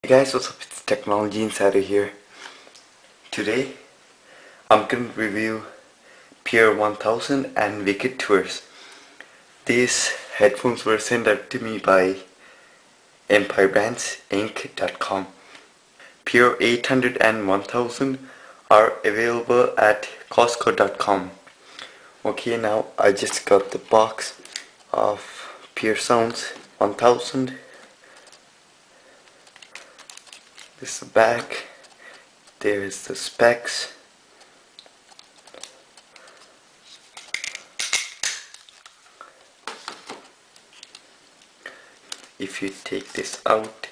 Hey guys, what's up? It's Technology Insider here. Today I'm going to review Pure 1000 and Wicked Tours. These headphones were sent out to me by EmpireBrandsInc.com. Pure 800 and 1000 are available at Costco.com. Okay, now I just got the box of Pure Sounds 1000. This is the back. There's the specs. If you take this out,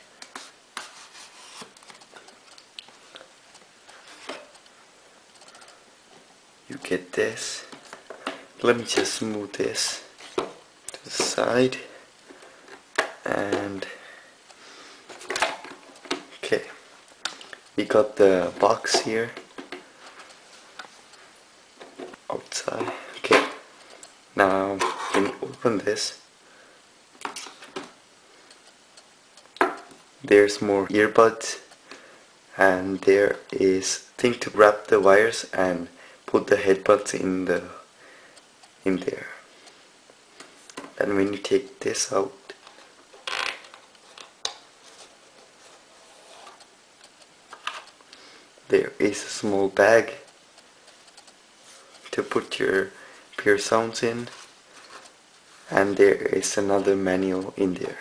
you get this. Let me just move this to the side, and okay, we got the box here outside. Okay, now when you open this, there's more earbuds, and there is thing to wrap the wires and put the headbuds in there. And when you take this out, there is a small bag to put your Pure Sounds in, and there is another manual in there.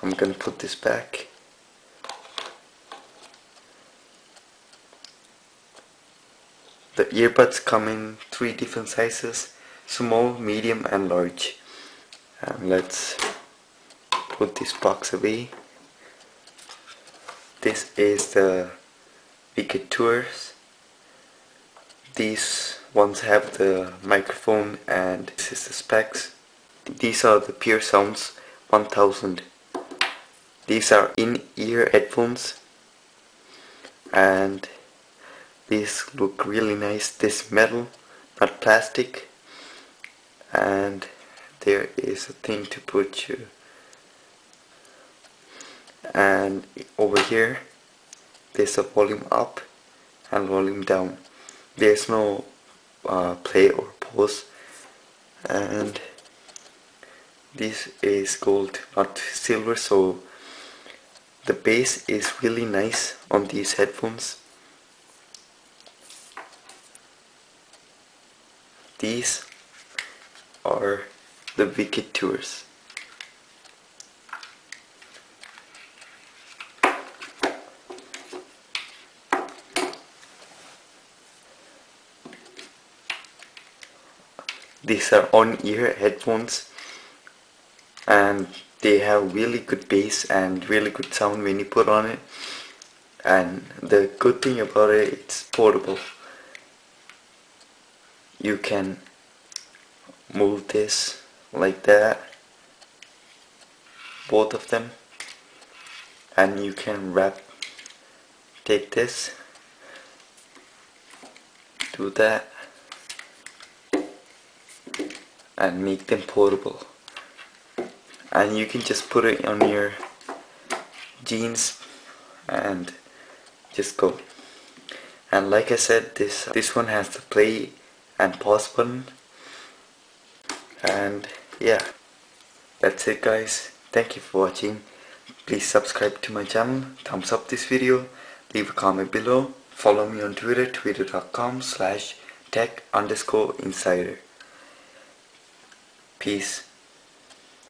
I'm gonna put this back. The earbuds come in 3 different sizes: small, medium and large. And let's put this box away. This is the Wicked Tours. These ones have the microphone, and this is the specs. These are the Pure Sounds 1000. These are in-ear headphones, and these look really nice. This metal, not plastic, and there is a thing to put you. And over here there's a volume up and volume down. There's no play or pause, and this is gold, not silver, so the bass is really nice on these headphones. These are the Wicked Tours. These are on-ear headphones, and they have really good bass and really good sound when you put on it. And the good thing about it, it's portable. You can move this like that, both of them, and you can take this, do that, and make them portable. And you can just put it on your jeans and just go. And like I said, this one has the play and pause button. And yeah, that's it guys. Thank you for watching. Please subscribe to my channel, thumbs up this video, leave a comment below, follow me on Twitter, twitter.com/tech_insider. Peace.